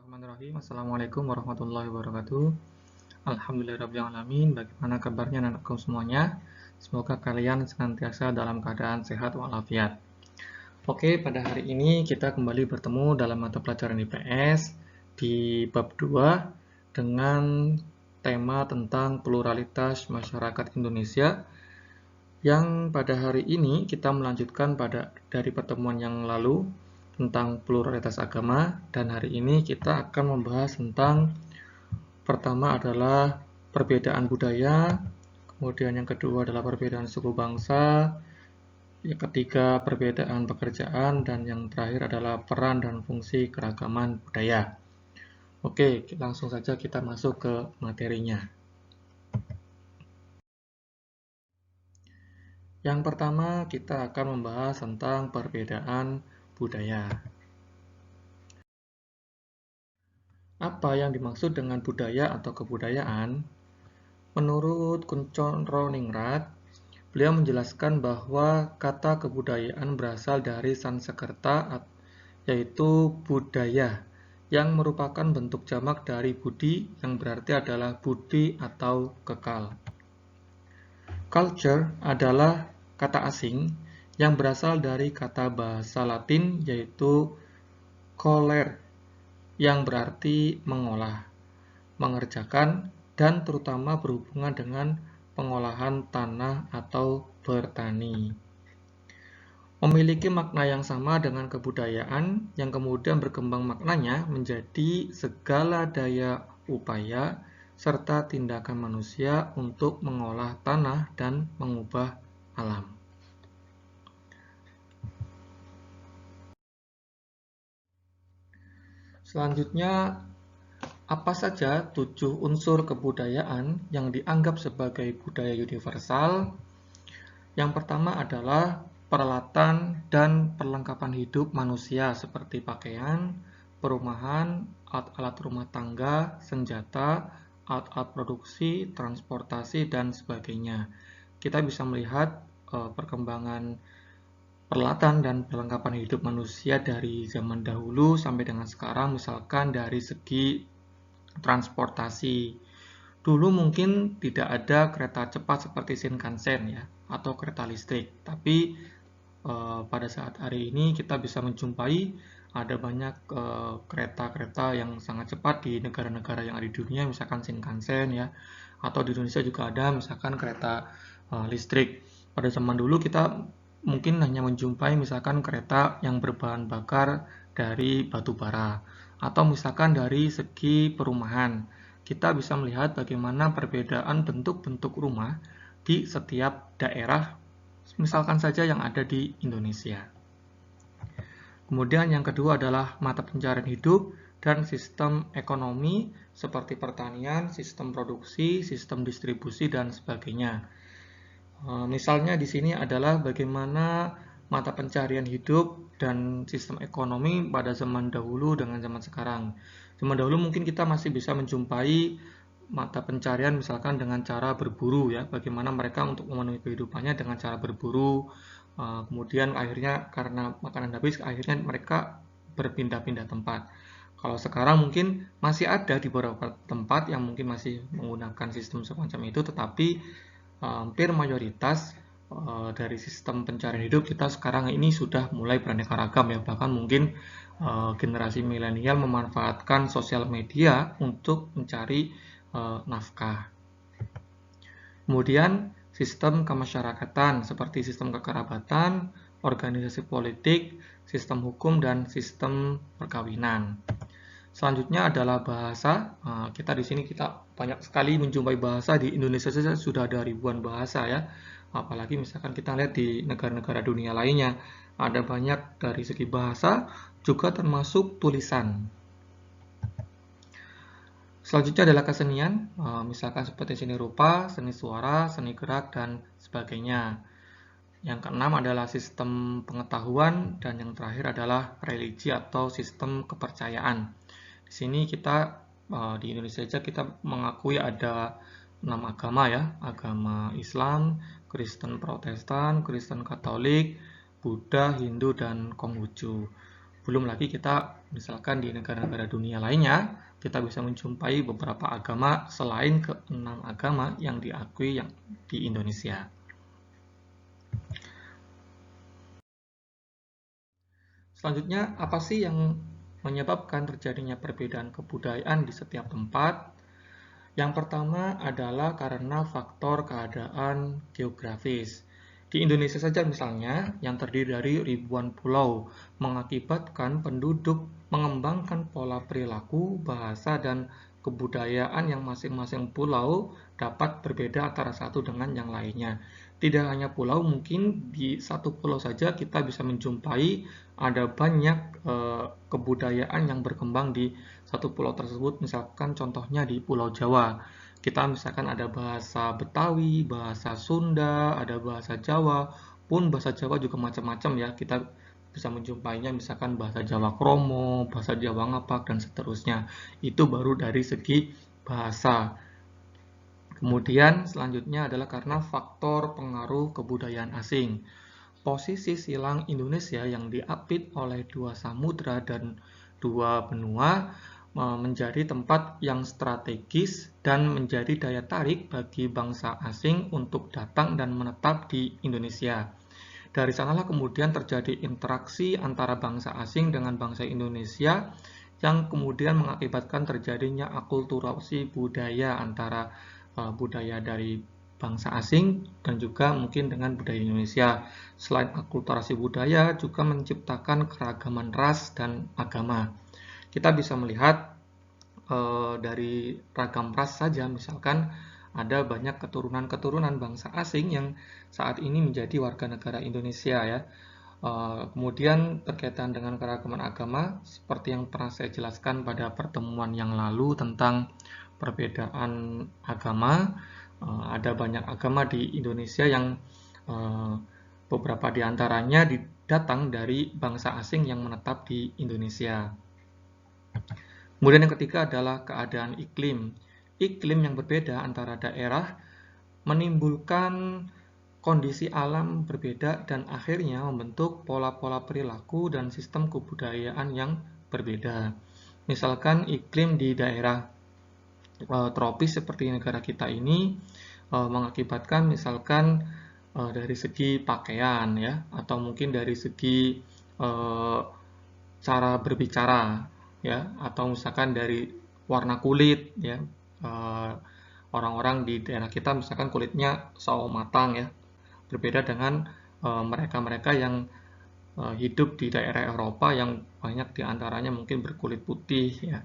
Bismillahirrahmanirrahim. Assalamualaikum warahmatullahi wabarakatuh. Alhamdulillahirrahmanirrahim. Bagaimana kabarnya anak-anakku semuanya? Semoga kalian senantiasa dalam keadaan sehat walafiat. Oke, pada hari ini kita kembali bertemu dalam mata pelajaran IPS di bab 2 dengan tema tentang pluralitas masyarakat Indonesia, yang pada hari ini kita melanjutkan dari pertemuan yang lalu tentang pluralitas agama, dan hari ini kita akan membahas tentang pertama adalah perbedaan budaya, kemudian yang kedua adalah perbedaan suku bangsa, yang ketiga perbedaan pekerjaan, dan yang terakhir adalah peran dan fungsi keragaman budaya. Oke, langsung saja kita masuk ke materinya. Yang pertama, kita akan membahas tentang perbedaan budaya. Apa yang dimaksud dengan budaya atau kebudayaan? Menurut Kunchoro-Ningrat, beliau menjelaskan bahwa kata kebudayaan berasal dari Sanskerta, yaitu budaya, yang merupakan bentuk jamak dari budi, yang berarti adalah budi atau kekal. Culture adalah kata asing yang berasal dari kata bahasa Latin, yaitu colere, yang berarti mengolah, mengerjakan, dan terutama berhubungan dengan pengolahan tanah atau bertani. Memiliki makna yang sama dengan kebudayaan yang kemudian berkembang maknanya menjadi segala daya upaya serta tindakan manusia untuk mengolah tanah dan mengubah alam. Selanjutnya, apa saja 7 unsur kebudayaan yang dianggap sebagai budaya universal? Yang pertama adalah peralatan dan perlengkapan hidup manusia seperti pakaian, perumahan, alat-alat rumah tangga, senjata, alat-alat produksi, transportasi, dan sebagainya. Kita bisa melihat perkembangan peralatan dan perlengkapan hidup manusia dari zaman dahulu sampai dengan sekarang, misalkan dari segi transportasi. Dulu mungkin tidak ada kereta cepat seperti Shinkansen ya, atau kereta listrik, tapi pada saat hari ini kita bisa menjumpai ada banyak kereta-kereta yang sangat cepat di negara-negara yang ada di dunia, misalkan Shinkansen ya, atau di Indonesia juga ada misalkan kereta listrik. Pada zaman dulu kita mungkin hanya menjumpai misalkan kereta yang berbahan bakar dari batu bara, atau misalkan dari segi perumahan. Kita bisa melihat bagaimana perbedaan bentuk-bentuk rumah di setiap daerah, misalkan saja yang ada di Indonesia. Kemudian yang kedua adalah mata pencarian hidup dan sistem ekonomi seperti pertanian, sistem produksi, sistem distribusi, dan sebagainya. Misalnya di sini adalah bagaimana mata pencarian hidup dan sistem ekonomi pada zaman dahulu dengan zaman sekarang. Zaman dahulu mungkin kita masih bisa menjumpai mata pencarian misalkan dengan cara berburu ya, bagaimana mereka untuk memenuhi kehidupannya dengan cara berburu. Kemudian akhirnya karena makanan habis, akhirnya mereka berpindah-pindah tempat. Kalau sekarang mungkin masih ada di beberapa tempat yang mungkin masih menggunakan sistem semacam itu, tetapi hampir mayoritas dari sistem pencarian hidup kita sekarang ini sudah mulai beraneka ragam ya, bahkan mungkin generasi milenial memanfaatkan sosial media untuk mencari nafkah. Kemudian sistem kemasyarakatan seperti sistem kekerabatan, organisasi politik, sistem hukum, dan sistem perkawinan. Selanjutnya adalah bahasa. Kita di sini kita banyak sekali menjumpai bahasa. Di Indonesia saja sudah ada ribuan bahasa ya. Apalagi misalkan kita lihat di negara-negara dunia lainnya, ada banyak dari segi bahasa, juga termasuk tulisan. Selanjutnya adalah kesenian, misalkan seperti seni rupa, seni suara, seni gerak, dan sebagainya. Yang keenam adalah sistem pengetahuan, dan yang terakhir adalah religi atau sistem kepercayaan. Di sini kita di Indonesia saja kita mengakui ada 6 agama ya, agama Islam, Kristen Protestan, Kristen Katolik, Buddha, Hindu, dan Konghucu. Belum lagi kita misalkan di negara-negara dunia lainnya, kita bisa menjumpai beberapa agama selain ke-6 agama yang diakui yang di Indonesia. Selanjutnya, apa sih yang menyebabkan terjadinya perbedaan kebudayaan di setiap tempat? Yang pertama adalah karena faktor keadaan geografis. Di Indonesia saja misalnya, yang terdiri dari ribuan pulau, mengakibatkan penduduk mengembangkan pola perilaku, bahasa, dan kebudayaan yang masing-masing pulau dapat berbeda antara satu dengan yang lainnya. Tidak hanya pulau, mungkin di satu pulau saja kita bisa menjumpai ada banyak kebudayaan yang berkembang di satu pulau tersebut, misalkan contohnya di Pulau Jawa. Kita misalkan ada bahasa Betawi, bahasa Sunda, ada bahasa Jawa, pun bahasa Jawa juga macam-macam ya. Kita bisa menjumpainya misalkan bahasa Jawa Kromo, bahasa Jawa Ngapak, dan seterusnya. Itu baru dari segi bahasa. Kemudian selanjutnya adalah karena faktor pengaruh kebudayaan asing. Posisi silang Indonesia yang diapit oleh dua samudra dan dua benua menjadi tempat yang strategis dan menjadi daya tarik bagi bangsa asing untuk datang dan menetap di Indonesia. Dari sanalah kemudian terjadi interaksi antara bangsa asing dengan bangsa Indonesia yang kemudian mengakibatkan terjadinya akulturasi budaya antara budaya dari bangsa asing dan juga mungkin dengan budaya Indonesia. Selain akulturasi budaya, juga menciptakan keragaman ras dan agama. Kita bisa melihat dari ragam ras saja, misalkan ada banyak keturunan-keturunan bangsa asing yang saat ini menjadi warga negara Indonesia ya. Kemudian berkaitan dengan keragaman agama, seperti yang pernah saya jelaskan pada pertemuan yang lalu tentang perbedaan agama, ada banyak agama di Indonesia yang beberapa di antaranya datang dari bangsa asing yang menetap di Indonesia. Kemudian yang ketiga adalah keadaan iklim. Iklim yang berbeda antara daerah menimbulkan kondisi alam berbeda dan akhirnya membentuk pola-pola perilaku dan sistem kebudayaan yang berbeda. Misalkan iklim di daerah tropis seperti negara kita ini mengakibatkan misalkan dari segi pakaian ya, atau mungkin dari segi cara berbicara ya, atau misalkan dari warna kulit ya. Orang-orang di daerah kita misalkan kulitnya sawo matang ya, berbeda dengan mereka-mereka yang hidup di daerah Eropa yang banyak diantaranya mungkin berkulit putih ya.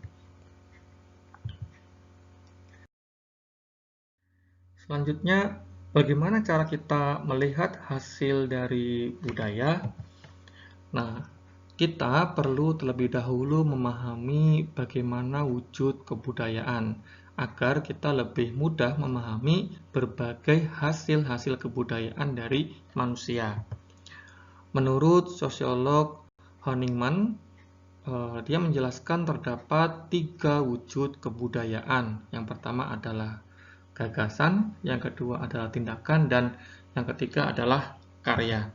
Selanjutnya, bagaimana cara kita melihat hasil dari budaya? Nah, kita perlu terlebih dahulu memahami bagaimana wujud kebudayaan agar kita lebih mudah memahami berbagai hasil-hasil kebudayaan dari manusia. Menurut sosiolog Honigman, dia menjelaskan terdapat 3 wujud kebudayaan. Yang pertama adalah gagasan, yang kedua adalah tindakan, dan yang ketiga adalah karya.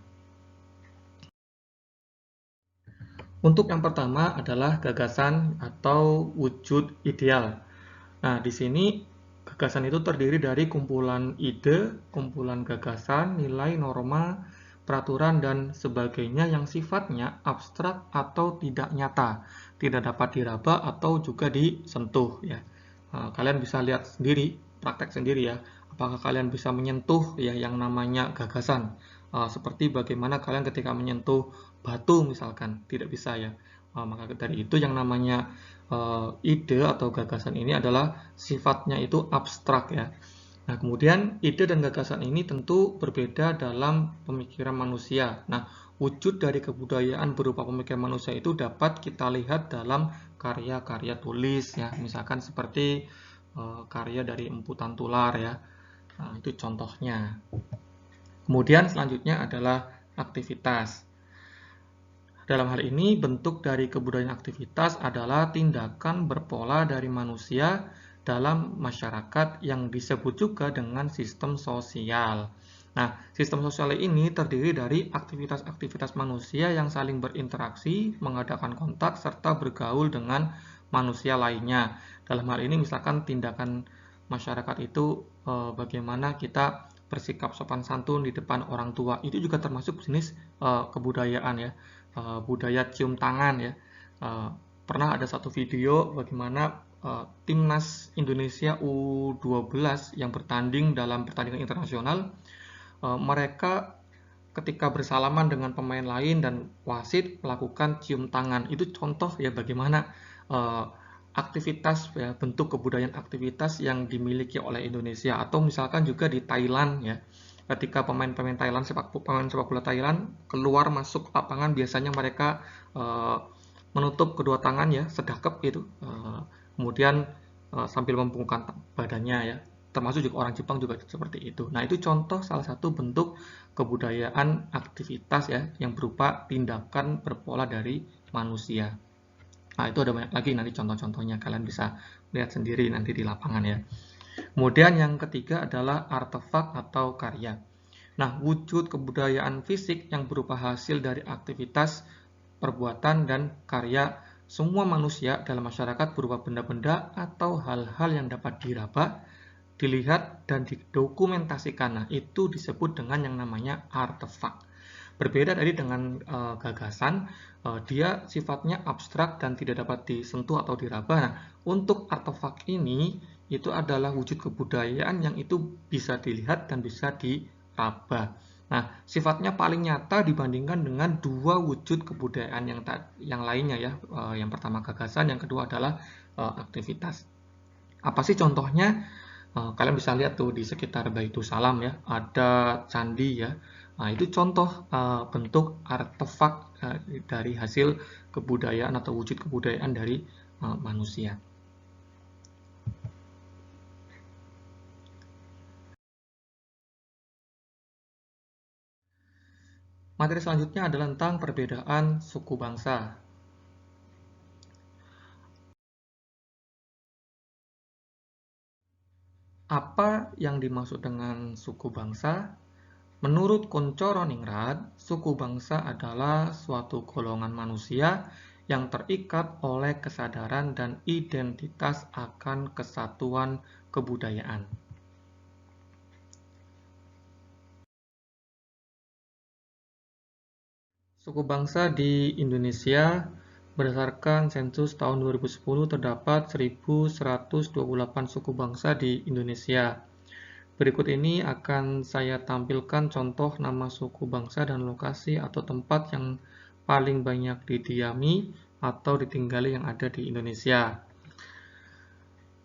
Untuk yang pertama adalah gagasan atau wujud ideal. Nah, di sini gagasan itu terdiri dari kumpulan ide, kumpulan gagasan, nilai, norma, peraturan, dan sebagainya yang sifatnya abstrak atau tidak nyata, tidak dapat diraba atau juga disentuh. Ya. Nah, kalian bisa lihat sendiri, praktek sendiri ya, apakah kalian bisa menyentuh ya yang namanya gagasan. Seperti bagaimana kalian ketika menyentuh batu misalkan, tidak bisa ya. Maka dari itu yang namanya ide atau gagasan ini adalah sifatnya itu abstrak ya. Nah, kemudian ide dan gagasan ini tentu berbeda dalam pemikiran manusia. Nah, wujud dari kebudayaan berupa pemikiran manusia itu dapat kita lihat dalam karya-karya tulis ya, misalkan seperti karya dari Empu Tantular ya. Nah, itu contohnya. Kemudian selanjutnya adalah aktivitas. Dalam hal ini, bentuk dari kebudayaan aktivitas adalah tindakan berpola dari manusia dalam masyarakat yang disebut juga dengan sistem sosial. Nah, sistem sosial ini terdiri dari aktivitas-aktivitas manusia yang saling berinteraksi, mengadakan kontak, serta bergaul dengan manusia lainnya. Dalam hal ini misalkan tindakan masyarakat itu bagaimana kita bersikap sopan santun di depan orang tua. Itu juga termasuk jenis kebudayaan ya. Budaya cium tangan ya. Pernah ada satu video bagaimana timnas Indonesia U12 yang bertanding dalam pertandingan internasional, mereka ketika bersalaman dengan pemain lain dan wasit melakukan cium tangan. Itu contoh ya bagaimana aktivitas ya, bentuk kebudayaan aktivitas yang dimiliki oleh Indonesia. Atau misalkan juga di Thailand ya, ketika pemain-pemain Thailand, pemain sepak bola Thailand keluar masuk lapangan, biasanya mereka menutup kedua tangan ya, sedekap gitu, kemudian sambil membungkukkan badannya ya. Termasuk juga orang Jepang juga seperti itu. Nah, itu contoh salah satu bentuk kebudayaan aktivitas ya yang berupa tindakan berpola dari manusia. Nah, itu ada banyak lagi nanti contoh-contohnya, kalian bisa lihat sendiri nanti di lapangan ya. Kemudian yang ketiga adalah artefak atau karya. Nah, wujud kebudayaan fisik yang berupa hasil dari aktivitas, perbuatan, dan karya semua manusia dalam masyarakat berupa benda-benda atau hal-hal yang dapat diraba, dilihat, dan didokumentasikan. Nah, itu disebut dengan yang namanya artefak. Berbeda tadi dengan gagasan, dia sifatnya abstrak dan tidak dapat disentuh atau diraba. Nah, untuk artefak ini, itu adalah wujud kebudayaan yang itu bisa dilihat dan bisa diraba. Nah, sifatnya paling nyata dibandingkan dengan dua wujud kebudayaan yang lainnya ya. Yang pertama gagasan, yang kedua adalah aktivitas. Apa sih contohnya? Kalian bisa lihat tuh di sekitar Baitul Salam ya, ada candi ya. Nah, itu contoh bentuk artefak dari hasil kebudayaan atau wujud kebudayaan dari manusia. Materi selanjutnya adalah tentang perbedaan suku bangsa. Apa yang dimaksud dengan suku bangsa? Menurut Kunchoro-Ningrat, suku bangsa adalah suatu golongan manusia yang terikat oleh kesadaran dan identitas akan kesatuan kebudayaan. Suku bangsa di Indonesia berdasarkan sensus tahun 2010 terdapat 1.128 suku bangsa di Indonesia. Berikut ini akan saya tampilkan contoh nama suku bangsa dan lokasi atau tempat yang paling banyak didiami atau ditinggali yang ada di Indonesia.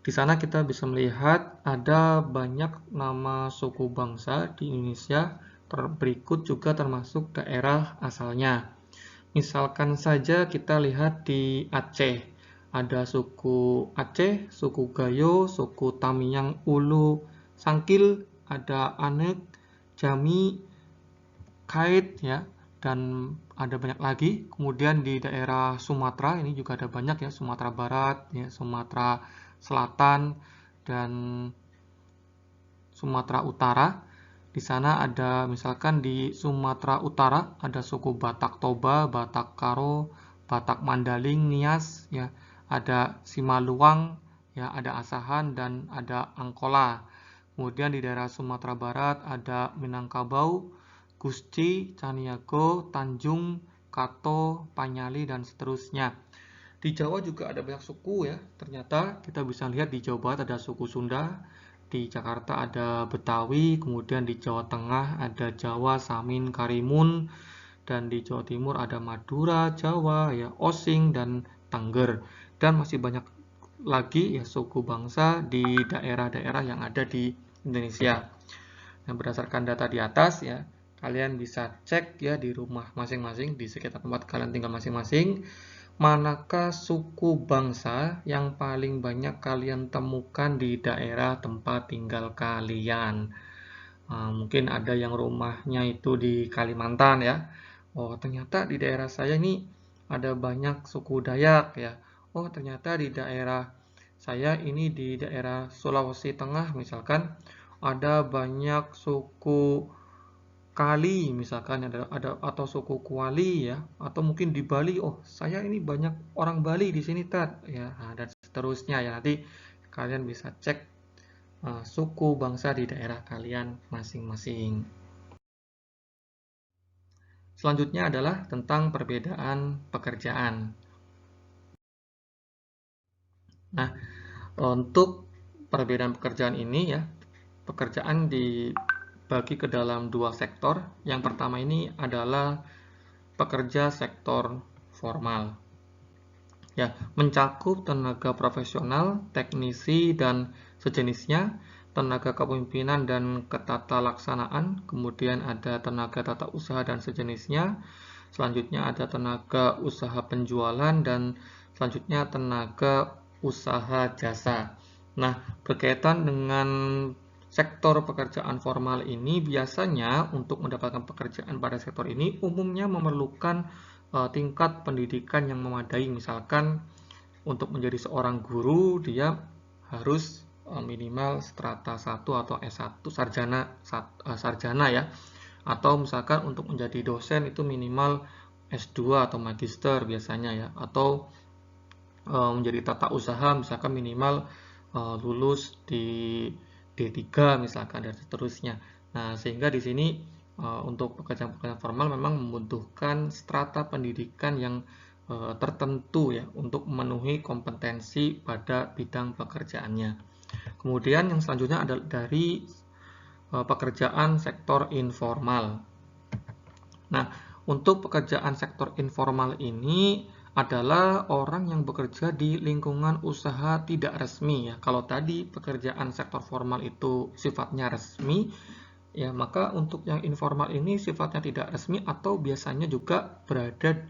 Di sana kita bisa melihat ada banyak nama suku bangsa di Indonesia, berikut juga termasuk daerah asalnya. Misalkan saja kita lihat di Aceh, ada suku Aceh, suku Gayo, suku Tamiang Ulu Sangkil, ada Anek, Jami, Kait ya, dan ada banyak lagi. Kemudian di daerah Sumatera ini juga ada banyak ya, Sumatera Barat, ya, Sumatera Selatan, dan Sumatera Utara. Di sana ada misalkan di Sumatera Utara ada suku Batak Toba, Batak Karo, Batak Mandaling, Nias, ya, ada Simaluang, ya, ada Asahan dan ada Angkola. Kemudian di daerah Sumatera Barat ada Minangkabau, Gusti, Caniago, Tanjung, Kato, Panyali, dan seterusnya. Di Jawa juga ada banyak suku ya. Ternyata kita bisa lihat di Jawa Barat ada suku Sunda, di Jakarta ada Betawi, kemudian di Jawa Tengah ada Jawa, Samin, Karimun, dan di Jawa Timur ada Madura, Jawa, ya, Osing, dan Tengger. Dan masih banyak lagi ya suku bangsa di daerah-daerah yang ada di Indonesia. Nah, berdasarkan data di atas ya, kalian bisa cek ya di rumah masing-masing, di sekitar tempat kalian tinggal masing-masing, manakah suku bangsa yang paling banyak kalian temukan di daerah tempat tinggal kalian. Mungkin ada yang rumahnya itu di Kalimantan ya. Oh, ternyata di daerah saya ini ada banyak suku Dayak ya. Oh, ternyata di daerah saya ini di daerah Sulawesi Tengah misalkan ada banyak suku Kali misalkan ada atau suku Kuali ya, atau mungkin di Bali, oh saya ini banyak orang Bali di sini Tat ya, nah, dan seterusnya ya. Nanti kalian bisa cek suku bangsa di daerah kalian masing-masing. Selanjutnya adalah tentang perbedaan pekerjaan. Nah, untuk perbedaan pekerjaan ini ya, pekerjaan dibagi ke dalam dua sektor. Yang pertama ini adalah pekerja sektor formal. Ya, mencakup tenaga profesional, teknisi dan sejenisnya, tenaga kepemimpinan dan ketatalaksanaan, kemudian ada tenaga tata usaha dan sejenisnya, selanjutnya ada tenaga usaha penjualan, dan selanjutnya tenaga usaha jasa. Nah, berkaitan dengan sektor pekerjaan formal ini, biasanya untuk mendapatkan pekerjaan pada sektor ini umumnya memerlukan tingkat pendidikan yang memadai. Misalkan untuk menjadi seorang guru, dia harus minimal strata 1 atau S1 sarjana ya. Atau misalkan untuk menjadi dosen itu minimal S2 atau magister biasanya ya. Atau menjadi tata usaha misalkan minimal lulus di D3 misalkan dan seterusnya. Nah, sehingga di sini untuk pekerjaan-pekerjaan formal memang membutuhkan strata pendidikan yang tertentu ya untuk memenuhi kompetensi pada bidang pekerjaannya. Kemudian yang selanjutnya adalah dari pekerjaan sektor informal. Nah, untuk pekerjaan sektor informal ini adalah orang yang bekerja di lingkungan usaha tidak resmi ya. Kalau tadi pekerjaan sektor formal itu sifatnya resmi, ya maka untuk yang informal ini sifatnya tidak resmi atau biasanya juga berada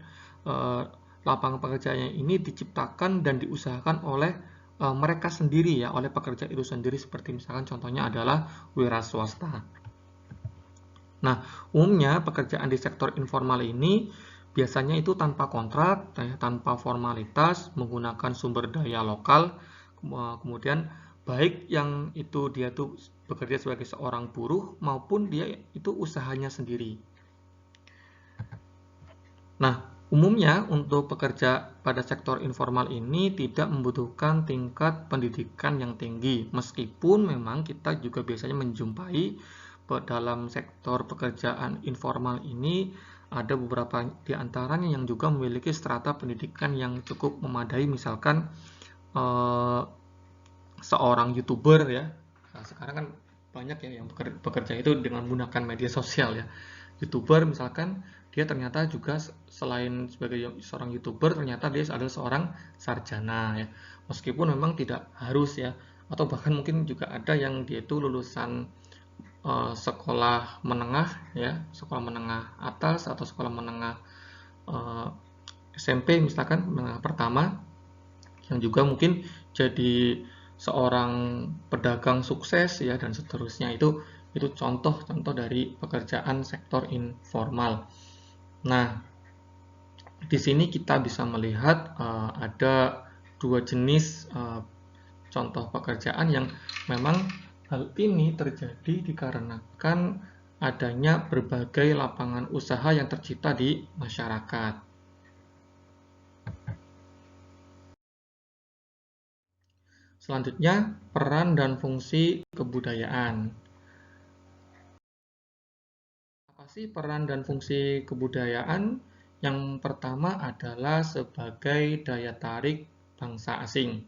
lapangan pekerjaannya ini diciptakan dan diusahakan oleh mereka sendiri ya, oleh pekerja itu sendiri, seperti misalkan contohnya adalah wira swasta. Nah, umumnya pekerjaan di sektor informal ini biasanya itu tanpa kontrak, tanpa formalitas, menggunakan sumber daya lokal, kemudian baik yang itu dia tuh bekerja sebagai seorang buruh maupun dia itu usahanya sendiri. Nah, umumnya untuk pekerja pada sektor informal ini tidak membutuhkan tingkat pendidikan yang tinggi, meskipun memang kita juga biasanya menjumpai dalam sektor pekerjaan informal ini ada beberapa di antaranya yang juga memiliki strata pendidikan yang cukup memadai, misalkan seorang YouTuber ya. Nah, sekarang kan banyak ya yang bekerja itu dengan menggunakan media sosial ya. YouTuber misalkan dia ternyata juga selain sebagai seorang YouTuber ternyata dia adalah seorang sarjana ya. Meskipun memang tidak harus ya, atau bahkan mungkin juga ada yang dia itu lulusan sekolah menengah ya, sekolah menengah atas atau sekolah menengah SMP misalkan, menengah pertama, yang juga mungkin jadi seorang pedagang sukses ya dan seterusnya. Itu contoh-contoh dari pekerjaan sektor informal. Nah, di sini kita bisa melihat ada dua jenis contoh pekerjaan yang memang hal ini terjadi dikarenakan adanya berbagai lapangan usaha yang tercipta di masyarakat. Selanjutnya, peran dan fungsi kebudayaan. Apa sih peran dan fungsi kebudayaan? Yang pertama adalah sebagai daya tarik bangsa asing.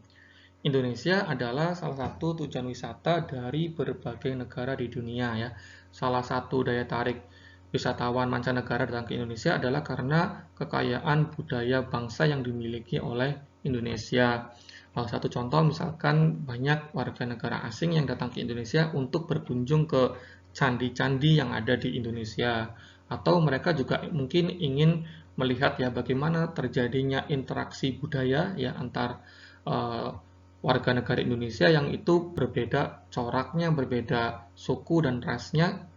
Indonesia adalah salah satu tujuan wisata dari berbagai negara di dunia ya. Salah satu daya tarik wisatawan mancanegara datang ke Indonesia adalah karena kekayaan budaya bangsa yang dimiliki oleh Indonesia. Salah satu contoh misalkan banyak warga negara asing yang datang ke Indonesia untuk berkunjung ke candi-candi yang ada di Indonesia, atau mereka juga mungkin ingin melihat ya bagaimana terjadinya interaksi budaya ya antar warga negara Indonesia yang itu berbeda coraknya, berbeda suku dan rasnya,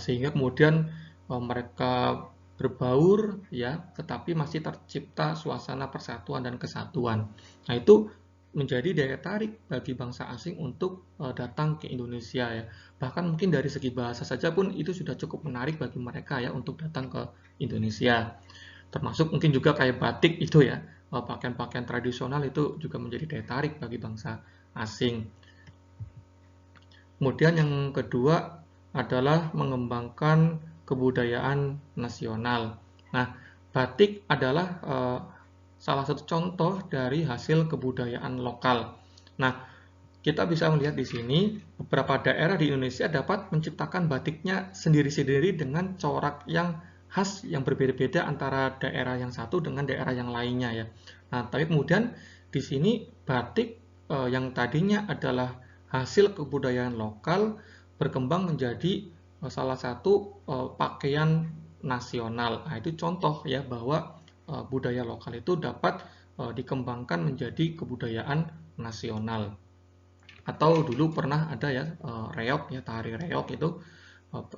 sehingga kemudian mereka berbaur ya, tetapi masih tercipta suasana persatuan dan kesatuan. Nah, itu menjadi daya tarik bagi bangsa asing untuk datang ke Indonesia ya. Bahkan mungkin dari segi bahasa saja pun itu sudah cukup menarik bagi mereka ya untuk datang ke Indonesia. Termasuk mungkin juga kayak batik itu ya, pakaian-pakaian tradisional itu juga menjadi daya tarik bagi bangsa asing. Kemudian yang kedua adalah mengembangkan kebudayaan nasional. Nah, batik adalah salah satu contoh dari hasil kebudayaan lokal. Nah, kita bisa melihat di sini beberapa daerah di Indonesia dapat menciptakan batiknya sendiri-sendiri dengan corak yang khas yang berbeda-beda antara daerah yang satu dengan daerah yang lainnya ya. Nah, tapi kemudian di sini batik yang tadinya adalah hasil kebudayaan lokal berkembang menjadi salah satu pakaian nasional. Nah, itu contoh ya bahwa budaya lokal itu dapat dikembangkan menjadi kebudayaan nasional. Atau dulu pernah ada ya reog ya, tari reog itu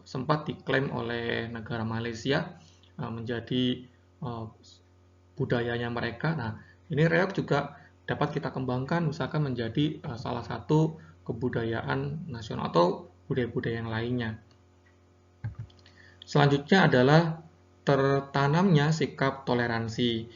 sempat diklaim oleh negara Malaysia menjadi budayanya mereka. Nah, ini reog juga dapat kita kembangkan misalkan menjadi salah satu kebudayaan nasional atau budaya-budaya yang lainnya. Selanjutnya adalah tertanamnya sikap toleransi.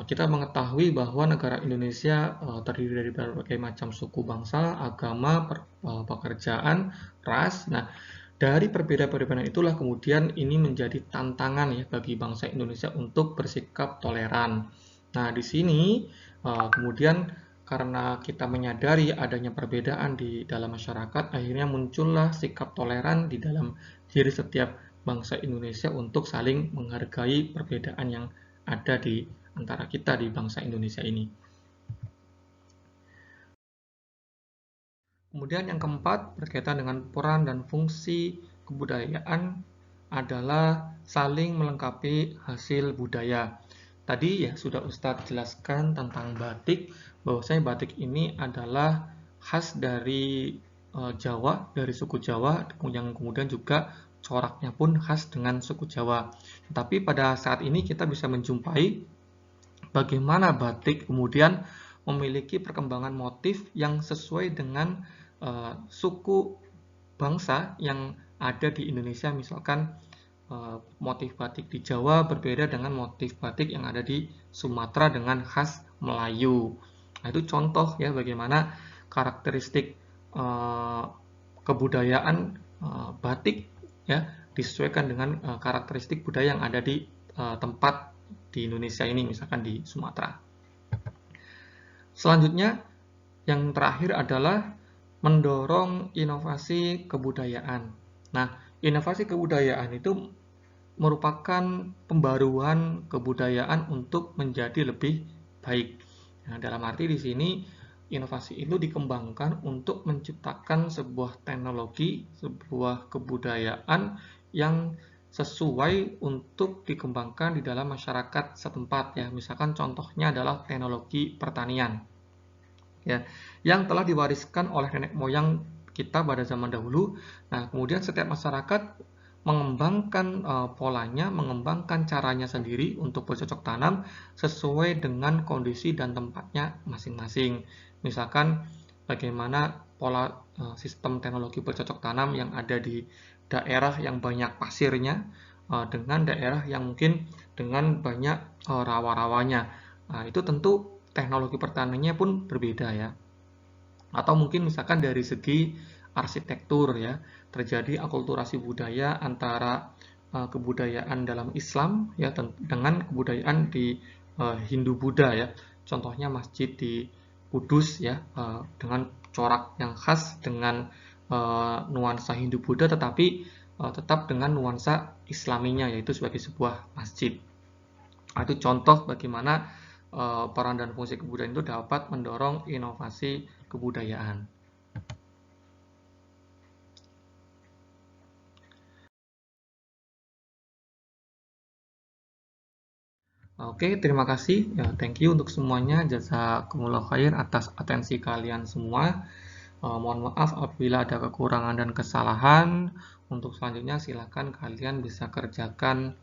Kita mengetahui bahwa negara Indonesia terdiri dari berbagai macam suku bangsa, agama, pekerjaan, ras. Nah, dari perbedaan-perbedaan itulah kemudian ini menjadi tantangan ya bagi bangsa Indonesia untuk bersikap toleran. Nah, di sini kemudian karena kita menyadari adanya perbedaan di dalam masyarakat, akhirnya muncullah sikap toleran di dalam diri setiap bangsa Indonesia untuk saling menghargai perbedaan yang ada di antara kita di bangsa Indonesia ini. Kemudian yang keempat berkaitan dengan peran dan fungsi kebudayaan adalah saling melengkapi hasil budaya. Tadi ya sudah Ustadz jelaskan tentang batik, bahwasanya batik ini adalah khas dari Jawa, dari suku Jawa, yang kemudian juga coraknya pun khas dengan suku Jawa. Tapi pada saat ini kita bisa menjumpai bagaimana batik kemudian memiliki perkembangan motif yang sesuai dengan suku bangsa yang ada di Indonesia. Misalkan motif batik di Jawa berbeda dengan motif batik yang ada di Sumatera dengan khas Melayu. Nah, itu contoh ya bagaimana karakteristik kebudayaan batik ya disesuaikan dengan karakteristik budaya yang ada di tempat di Indonesia ini, misalkan di Sumatera. Selanjutnya, yang terakhir adalah mendorong inovasi kebudayaan. Nah, inovasi kebudayaan itu merupakan pembaruan kebudayaan untuk menjadi lebih baik. Nah, dalam arti di sini inovasi itu dikembangkan untuk menciptakan sebuah teknologi, sebuah kebudayaan yang sesuai untuk dikembangkan di dalam masyarakat setempat ya. Misalkan contohnya adalah teknologi pertanian. Ya, yang telah diwariskan oleh nenek moyang kita pada zaman dahulu. Nah, kemudian setiap masyarakat mengembangkan polanya, mengembangkan caranya sendiri untuk bercocok tanam sesuai dengan kondisi dan tempatnya masing-masing. Misalkan bagaimana pola sistem teknologi bercocok tanam yang ada di daerah yang banyak pasirnya dengan daerah yang mungkin dengan banyak rawa-rawanya. Nah, itu tentu teknologi pertaniannya pun berbeda ya. Atau mungkin misalkan dari segi arsitektur ya, terjadi akulturasi budaya antara kebudayaan dalam Islam ya dengan kebudayaan di Hindu-Buddha ya. Contohnya masjid di Kudus ya dengan corak yang khas dengan nuansa Hindu-Buddha tetapi tetap dengan nuansa Islaminya yaitu sebagai sebuah masjid. Nah, itu contoh bagaimana peran dan fungsi kebudayaan itu dapat mendorong inovasi kebudayaan. Oke, terima kasih. Ya, thank you untuk semuanya. Jazakumullah khair atas atensi kalian semua. Mohon maaf apabila ada kekurangan dan kesalahan. Untuk selanjutnya silakan kalian bisa kerjakan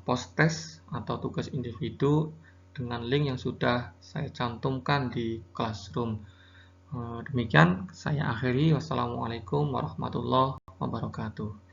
post test atau tugas individu dengan link yang sudah saya cantumkan di Classroom. Demikian saya akhiri. Wassalamualaikum warahmatullahi wabarakatuh.